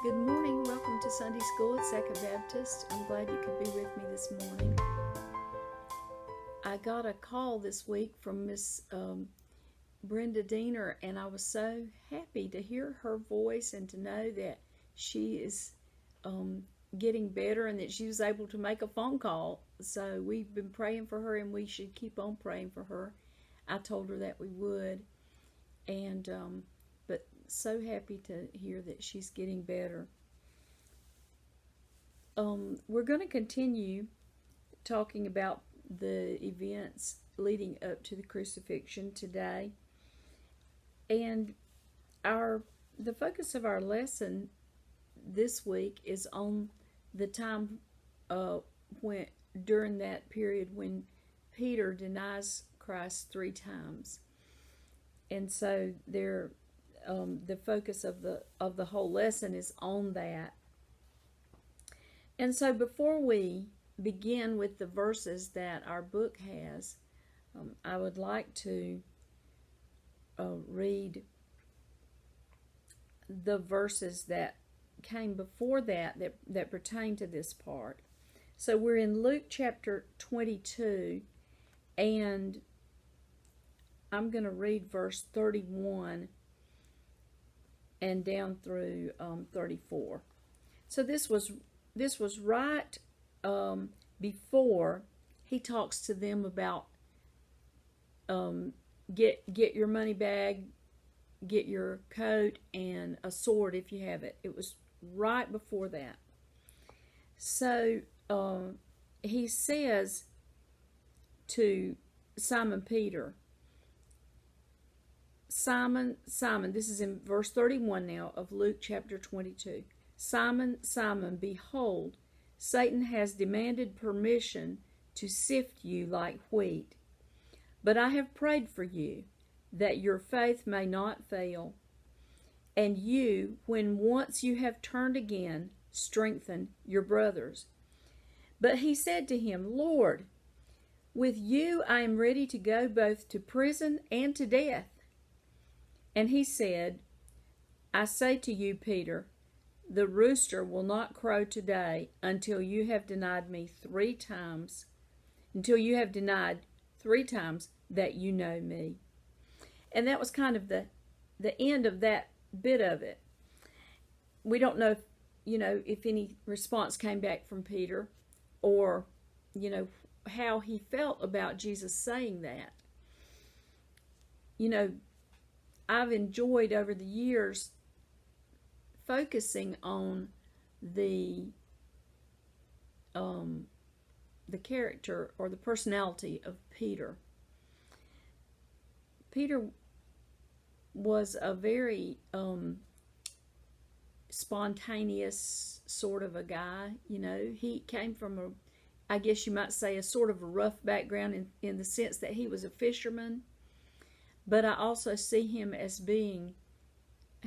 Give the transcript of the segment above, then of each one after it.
Good morning. Welcome to Sunday School at Second Baptist. I'm glad you could be with me this morning. I got a call this week from Miss Brenda Diener, and I was so happy to hear her voice and to know that she is getting better and that she was able to make a phone call. So we've been praying for her, and we should keep on praying for her. I told her that we would, and but so happy to hear that she's getting better. We're going to continue talking about the events leading up to the crucifixion today, and the focus of our lesson this week is on the time when during that period when Peter denies Christ 3 times, and so the focus of the whole lesson is on that. And so before we begin with the verses that our book has, I would like to read the verses that came before that pertain to this part. So we're in Luke chapter 22, and I'm going to read verse 31 and down through 34. So this was right before he talks to them about get your money bag, get your coat, and a sword if you have it. It was right before that. So he says to Simon Peter, Simon, Simon, this is in verse 31 now of Luke chapter 22. Simon, Simon, behold, Satan has demanded permission to sift you like wheat. But I have prayed for you, that your faith may not fail. And you, when once you have turned again, strengthen your brothers. But he said to him, Lord, with you I am ready to go both to prison and to death. And he said, I say to you, Peter, the rooster will not crow today until you have denied me 3 times, until you have denied 3 times that you know me. And that was kind of the end of that bit of it. We don't know if any response came back from Peter, or how he felt about Jesus saying that. I've enjoyed over the years focusing on the character or the personality of Peter. Peter was a very spontaneous sort of a guy. He came from I guess you might say, a sort of a rough background in the sense that he was a fisherman. But I also see him as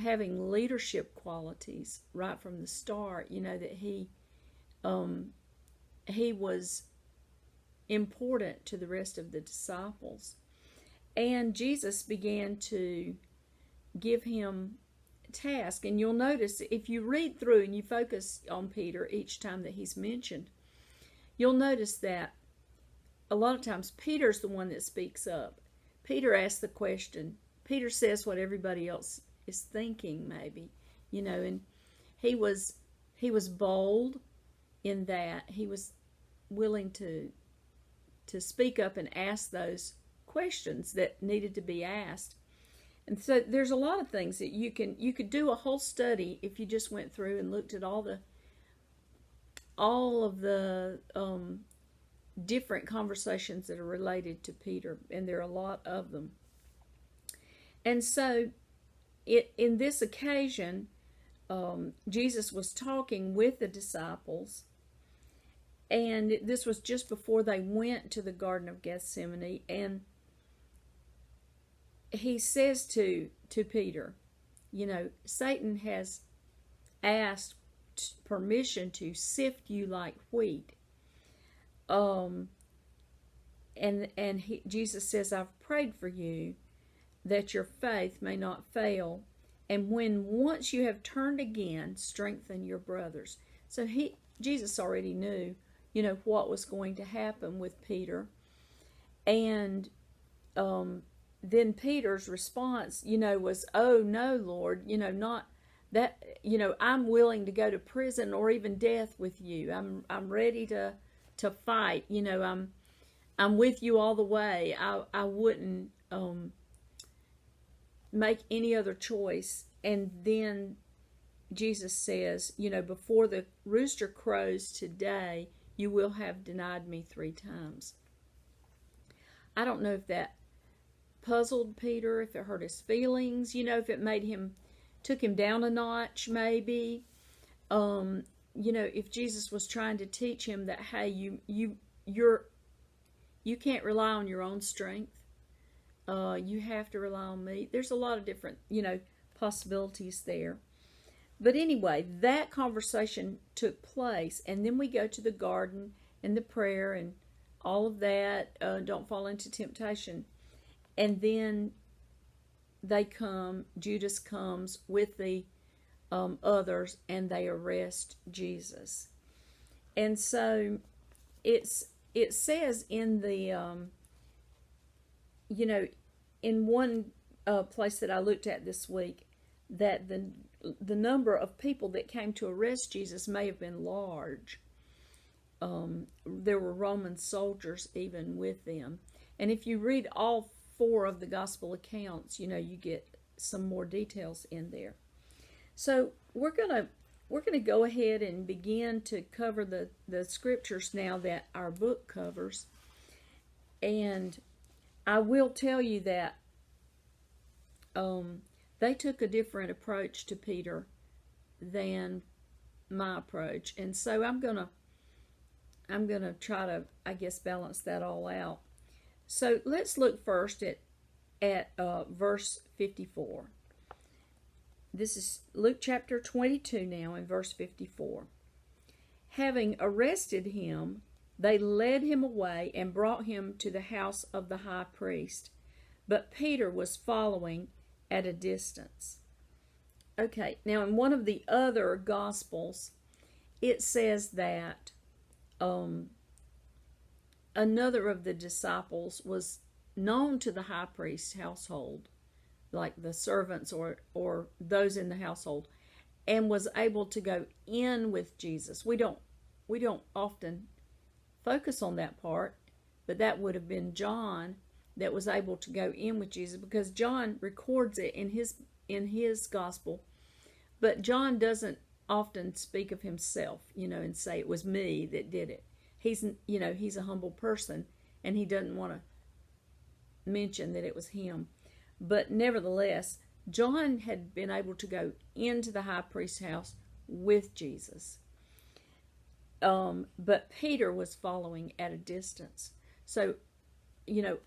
having leadership qualities right from the start. That he was important to the rest of the disciples. And Jesus began to give him tasks. And you'll notice if you read through and you focus on Peter each time that he's mentioned, you'll notice that a lot of times Peter's the one that speaks up. Peter asks the question. Peter says what everybody else is thinking, maybe, and he was bold in that he was willing to speak up and ask those questions that needed to be asked. And so there's a lot of things that you could do a whole study if you just went through and looked at all of the different conversations that are related to Peter, and there are a lot of them. And so in this occasion, Jesus was talking with the disciples, and this was just before they went to the Garden of Gethsemane, and he says to Peter, Satan has asked permission to sift you like wheat. Jesus says, I've prayed for you that your faith may not fail, And when once you have turned again, strengthen your brothers. So Jesus already knew, what was going to happen with Peter. And then Peter's response, was, "Oh no, Lord, not that, I'm willing to go to prison or even death with you. I'm ready to fight. I'm with you all the way. I wouldn't make any other choice." And then Jesus says, "Before the rooster crows today, you will have denied me 3 times." I don't know if that puzzled Peter, if it hurt his feelings, if it took him down a notch, maybe. If Jesus was trying to teach him that, hey, you can't rely on your own strength. You have to rely on me. There's a lot of different, possibilities there. But anyway, that conversation took place, and then we go to the garden and the prayer and all of that. Don't fall into temptation. And then Judas comes with the others, and they arrest Jesus. And so it says in the in one place that I looked at this week, that the number of people that came to arrest Jesus may have been large. There were Roman soldiers even with them. And if you read all 4 of the gospel accounts, you get some more details in there. So we're gonna go ahead and begin to cover the scriptures now that our book covers. And I will tell you that they took a different approach to Peter than my approach, and so I'm gonna try to, I guess, balance that all out. So let's look first at verse 54. This is Luke chapter 22 now, in verse 54. Having arrested him, they led him away and brought him to the house of the high priest. But Peter was following at a distance. Okay, now in one of the other Gospels, it says that another of the disciples was known to the high priest's household, like the servants or those in the household, and was able to go in with Jesus. We don't often focus on that part, but that would have been John that was able to go in with Jesus, because John records it in his gospel, but John doesn't often speak of himself, and say it was me that did it. He's a humble person, and he doesn't want to mention that it was him. But nevertheless, John had been able to go into the high priest's house with Jesus. But Peter was following at a distance. So,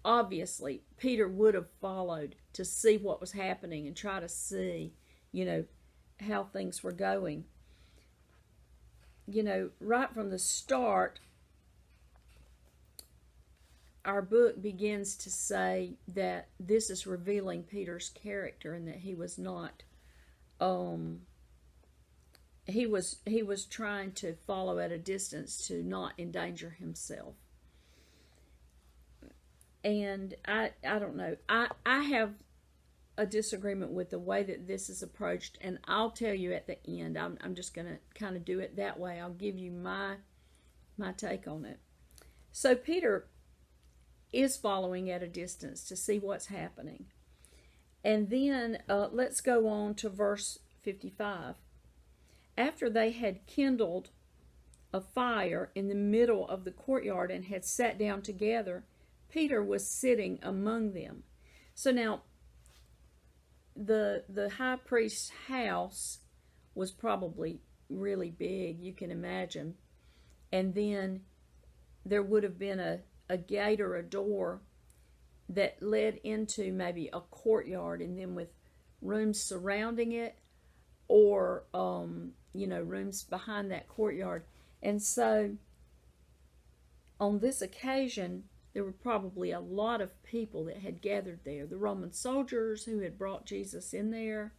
obviously, Peter would have followed to see what was happening and try to see, how things were going. Right from the start, our book begins to say that this is revealing Peter's character, and that he was not, he was trying to follow at a distance to not endanger himself. And I don't know. I have a disagreement with the way that this is approached, and I'll tell you at the end. I'm just going to kind of do it that way. I'll give you my take on it. So Peter is following at a distance to see what's happening. And then let's go on to verse 55. After they had kindled a fire in the middle of the courtyard and had sat down together, Peter was sitting among them. So now, the high priest's house was probably really big, you can imagine. And then there would have been a gate or a door that led into maybe a courtyard, and then with rooms surrounding it, or rooms behind that courtyard. And so on this occasion, there were probably a lot of people that had gathered there. The Roman soldiers who had brought Jesus in there,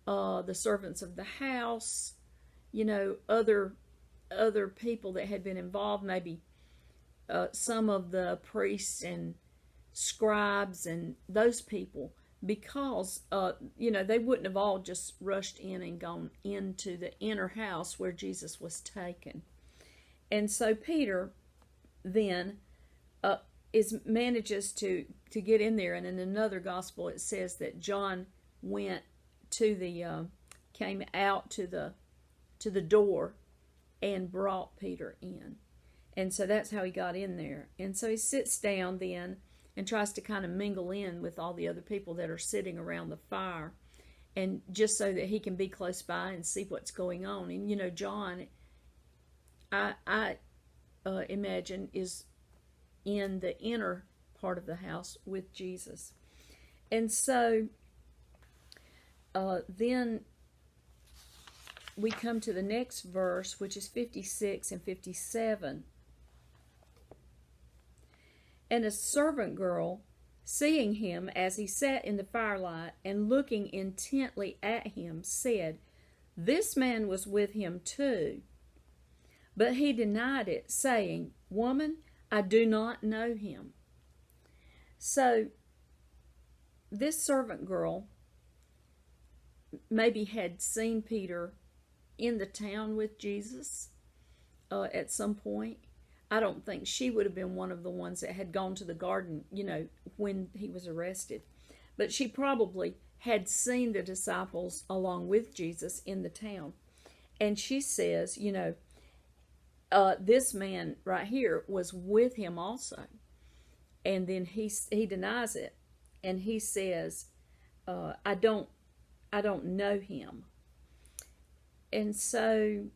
the servants of the house, other people that had been involved, maybe some of the priests and scribes and those people, because they wouldn't have all just rushed in and gone into the inner house where Jesus was taken. And so Peter then manages to get in there, and in another gospel it says that John went to came out to the door and brought Peter in. And so that's how he got in there. And so he sits down then and tries to kind of mingle in with all the other people that are sitting around the fire, and just so that he can be close by and see what's going on. And John, I imagine, is in the inner part of the house with Jesus. And so then we come to the next verse, which is 56 and 57. And a servant girl, seeing him as he sat in the firelight and looking intently at him, said, "This man was with him too." But he denied it, saying, "Woman, I do not know him." So this servant girl maybe had seen Peter in the town with Jesus at some point. I don't think she would have been one of the ones that had gone to the garden, when he was arrested. But she probably had seen the disciples along with Jesus in the town. And she says, this man right here was with him also. And then he denies it. And he says, I don't know him. And so,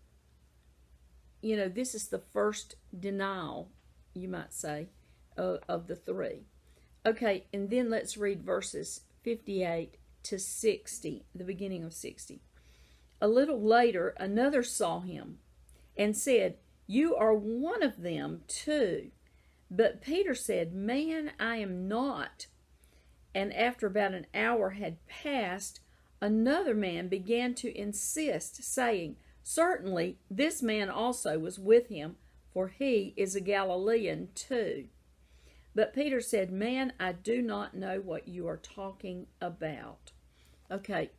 this is the first denial, you might say, of the three. Okay, and then let's read verses 58 to 60, the beginning of 60. A little later, another saw him and said, "You are one of them too." But Peter said, "Man, I am not." And after about an hour had passed, another man began to insist, saying, "Certainly this man also was with him, for he is a Galilean too." But Peter said, "Man, I do not know what you are talking about." Okay.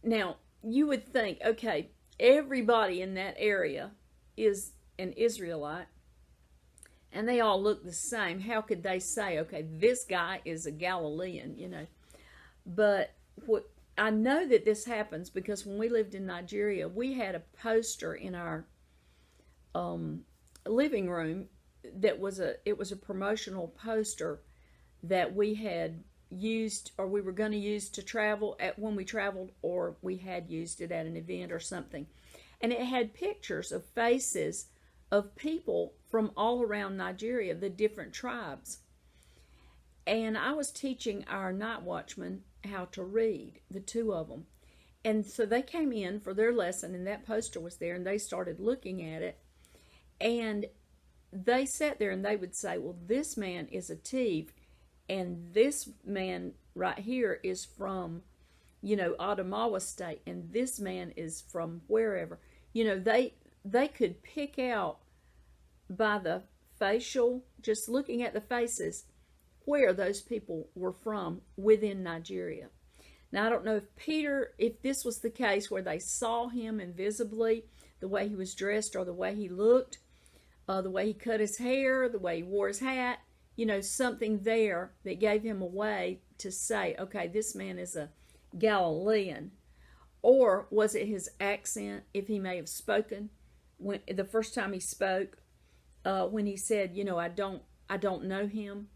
Now, you would think, okay, everybody in that area is an Israelite, and they all look the same. How could they say, okay, this guy is a Galilean, But I know that this happens because when we lived in Nigeria, we had a poster in our living room that was a promotional poster that we had used, or we were going to use to travel when we traveled, or we had used it at an event or something. And it had pictures of faces of people from all around Nigeria, the different tribes. And I was teaching our night watchmen how to read, the two of them. And so they came in for their lesson, and that poster was there, and they started looking at it. And they sat there and they would say, well, this man is a thief, and this man right here is from, Adamawa State, and this man is from wherever. They could pick out by the facial, just looking at the faces, where those people were from within Nigeria. Now, I don't know if this was the case where they saw him invisibly, the way he was dressed or the way he looked, the way he cut his hair, the way he wore his hat, something there that gave him a way to say, okay, this man is a Galilean. Or was it his accent, if he may have spoken the first time he spoke, when he said, I don't know him,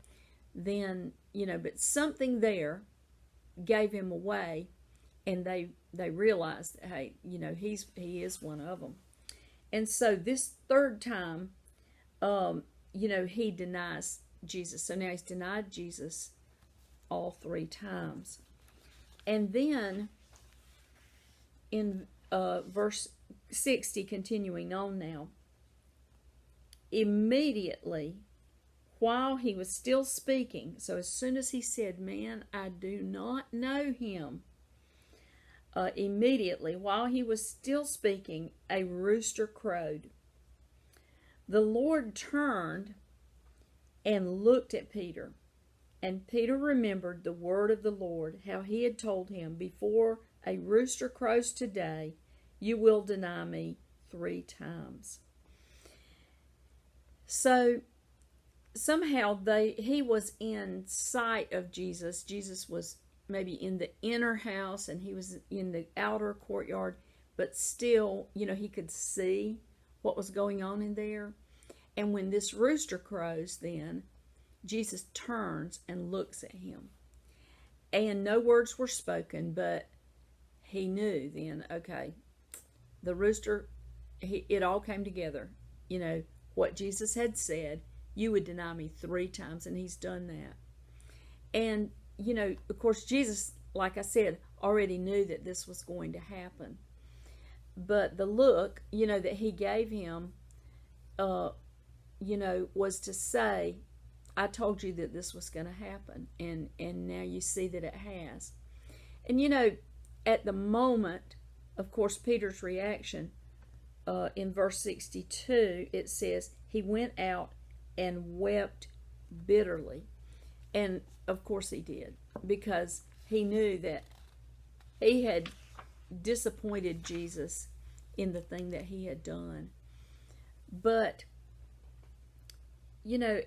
then, but something there gave him away, and they realized that, hey, he is one of them. And so this third time, he denies Jesus. So now he's denied Jesus all three times. And then in verse 60, continuing on now, immediately, while he was still speaking, so as soon as he said, "Man, I do not know him," immediately, while he was still speaking, a rooster crowed. The Lord turned and looked at Peter. And Peter remembered the word of the Lord, how he had told him, before a rooster crows today, you will deny me 3 times. So somehow he was in sight of Jesus. Jesus was maybe in the inner house and he was in the outer courtyard, but still, he could see what was going on in there. And when this rooster crows, then Jesus turns and looks at him. And no words were spoken, but he knew then, okay, the rooster, it all came together. What Jesus had said, you would deny me 3 times, and he's done that. And, of course, Jesus, like I said, already knew that this was going to happen. But the look, that he gave him, was to say, I told you that this was going to happen, and now you see that it has. And at the moment, of course, Peter's reaction, in verse 62, it says, he went out and wept bitterly. And of course he did, because he knew that he had disappointed Jesus in the thing that he had done. But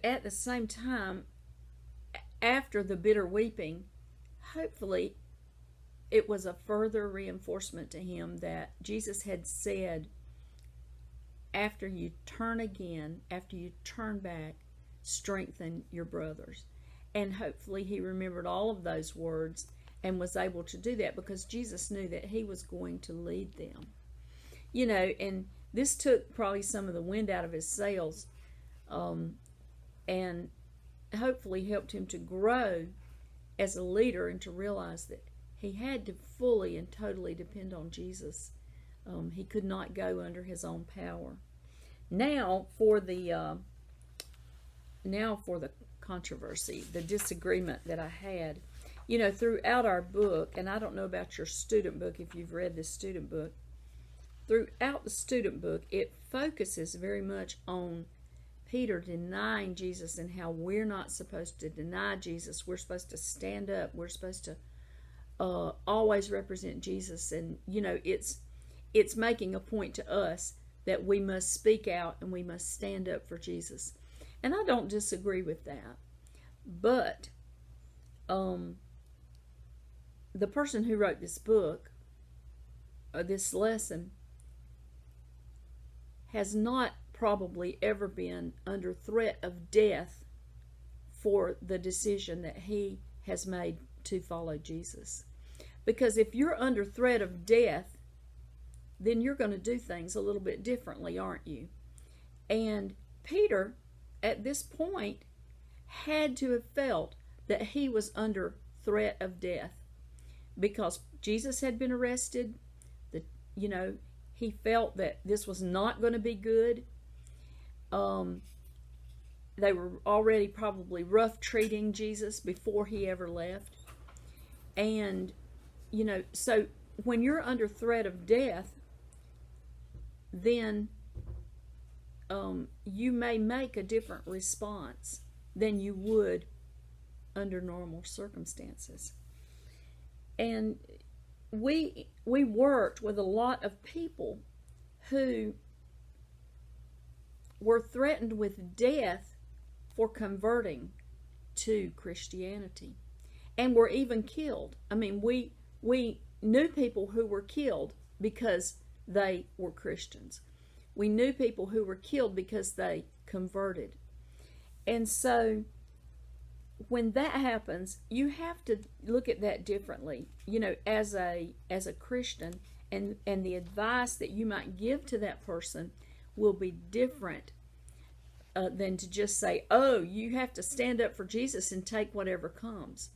at the same time, after the bitter weeping, hopefully it was a further reinforcement to him that Jesus had said, after you turn again, after you turn back, strengthen your brothers. And hopefully he remembered all of those words and was able to do that, because Jesus knew that he was going to lead them. And this took probably some of the wind out of his sails, and hopefully helped him to grow as a leader and to realize that he had to fully and totally depend on Jesus. He could not go under his own power. Now for the controversy, the disagreement that I had. Throughout our book, and I don't know about your student book if you've read this student book, throughout the student book, it focuses very much on Peter denying Jesus and how we're not supposed to deny Jesus. We're supposed to stand up. We're supposed to always represent Jesus. And, it's making a point to us that we must speak out and we must stand up for Jesus. And I don't disagree with that. But the person who wrote this book, this lesson, has not probably ever been under threat of death for the decision that he has made to follow Jesus. Because if you're under threat of death, then you're going to do things a little bit differently, aren't you? And Peter, at this point, had to have felt that he was under threat of death, because Jesus had been arrested. He felt that this was not going to be good. They were already probably rough treating Jesus before he ever left. And, so when you're under threat of death, then you may make a different response than you would under normal circumstances. And we worked with a lot of people who were threatened with death for converting to Christianity, and were even killed. I mean, we knew people who were killed because they were Christians. We knew people who were killed because they converted. And so when that happens, you have to look at that differently, as a Christian, and the advice that you might give to that person will be different than to just say, oh, you have to stand up for Jesus and take whatever comes.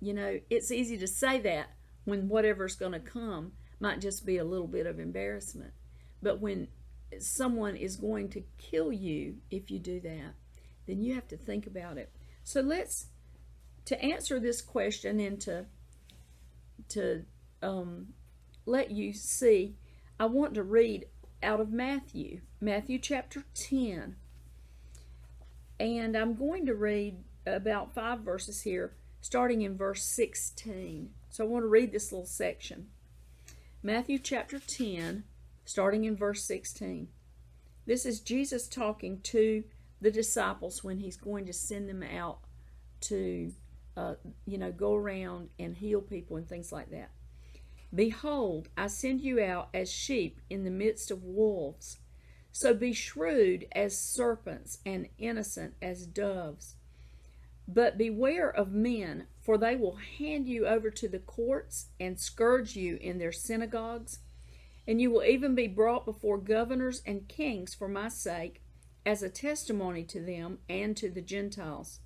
It's easy to say that when whatever's going to come might just be a little bit of embarrassment. But when someone is going to kill you if you do that, then you have to think about it. So to answer this question and to let you see, I want to read out of Matthew chapter 10. And I'm going to read about 5 verses here, starting in verse 16. So I want to read this little section. Matthew chapter 10, starting in verse 16. This is Jesus talking to the disciples when he's going to send them out to, go around and heal people and things like that. Behold, I send you out as sheep in the midst of wolves. So be shrewd as serpents and innocent as doves. But beware of men, for they will hand you over to the courts and scourge you in their synagogues. And you will even be brought before governors and kings for my sake, as a testimony to them and to the Gentiles.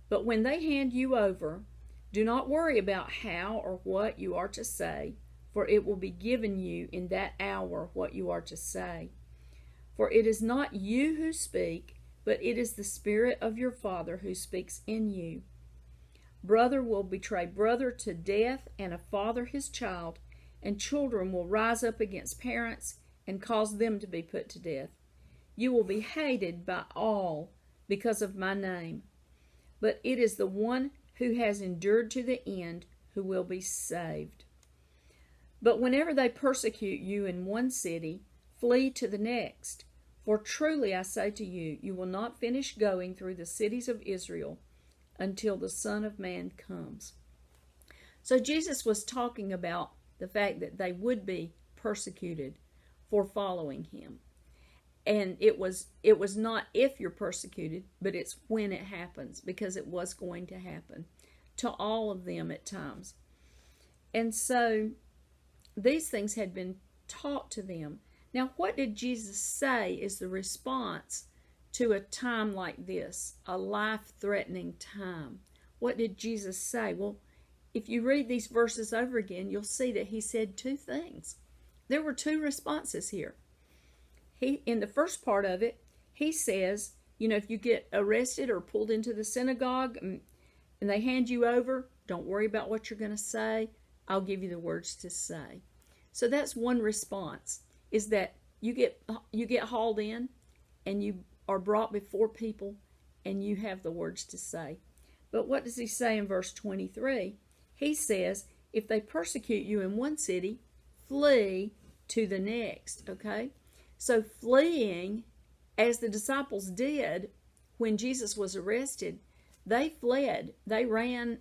But when they hand you over, do not worry about how or what you are to say, for it will be given you in that hour what you are to say. For it is not you who speak, but it is the Spirit of your Father who speaks in you. Brother will betray brother to death, and a father his child, and children will rise up against parents and cause them to be put to death. You will be hated by all because of my name, but it is the one who has endured to the end who will be saved. But whenever they persecute you in one city, flee to the next. For truly I say to you, you will not finish going through the cities of Israel until the Son of Man comes. So Jesus was talking about the fact that they would be persecuted for following him. And it was not if you're persecuted, but it's when it happens, because it was going to happen to all of them at times. And so these things had been taught to them. Now, what did Jesus say is the response to a time like this, a life-threatening time? What did Jesus say? Well, if you read these verses over again, you'll see that he said 2 things. There were 2 responses here. In the first part of it, he says, if you get arrested or pulled into the synagogue and they hand you over, don't worry about what you're going to say. I'll give you the words to say. So that's one response, is that you get hauled in and you are brought before people and you have the words to say. But what does he say in verse 23? He says, if they persecute you in one city, flee to the next, okay? So fleeing, as the disciples did when Jesus was arrested, they fled. They ran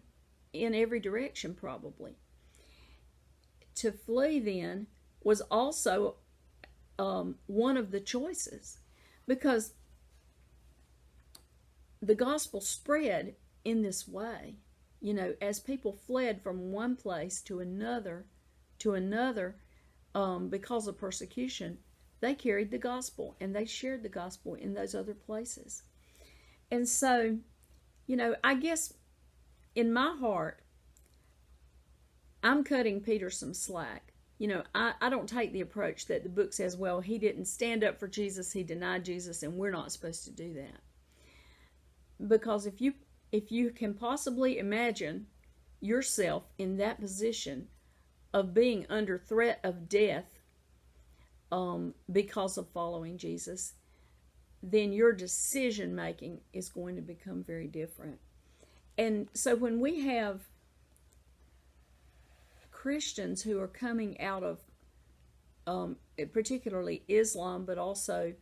in every direction probably. To flee then was also one of the choices, because the gospel spread in this way. As people fled from one place to another because of persecution, they carried the gospel and they shared the gospel in those other places. And so, I guess in my heart, I'm cutting Peter some slack. I don't take the approach that the book says, well, he didn't stand up for Jesus, he denied Jesus, and we're not supposed to do that. Because if you can possibly imagine yourself in that position of being under threat of death because of following Jesus, then your decision making is going to become very different. And so when we have Christians who are coming out of particularly Islam, but also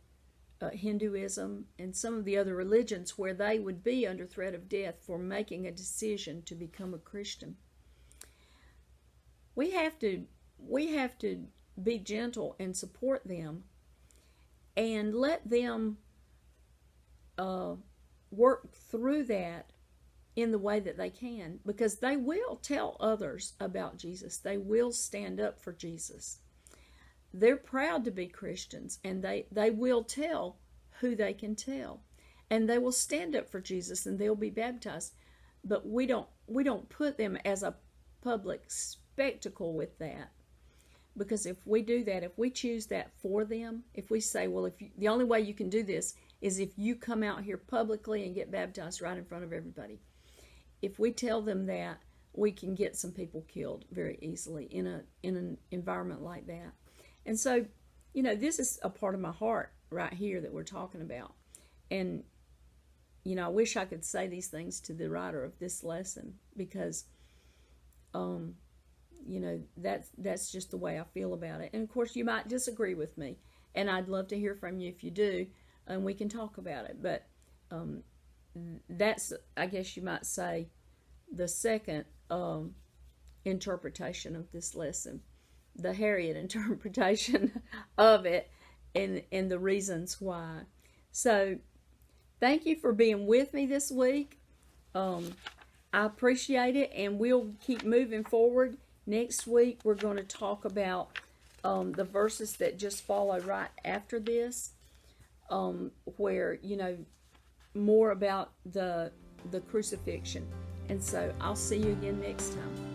Hinduism and some of the other religions where they would be under threat of death for making a decision to become a Christian, we have to be gentle and support them and let them work through that in the way that they can, because they will tell others about Jesus. They will stand up for Jesus. They're proud to be Christians, and they will tell who they can tell, and they will stand up for Jesus, and they'll be baptized. But we don't put them as a public spectacle with that, because if we do that, if we choose that for them, if we say, well, the only way you can do this is if you come out here publicly and get baptized right in front of everybody. If we tell them that, we can get some people killed very easily in an environment like that. And so, this is a part of my heart right here that we're talking about. And I wish I could say these things to the writer of this lesson, because that's just the way I feel about it. And of course, you might disagree with me, and I'd love to hear from you if you do, and we can talk about it. But that's, I guess you might say, the second interpretation of this lesson, the Harriet interpretation of it, and the reasons why. So thank you for being with me this week. I appreciate it, and we'll keep moving forward. Next week, we're going to talk about the verses that just follow right after this, where, more about the crucifixion. And so I'll see you again next time.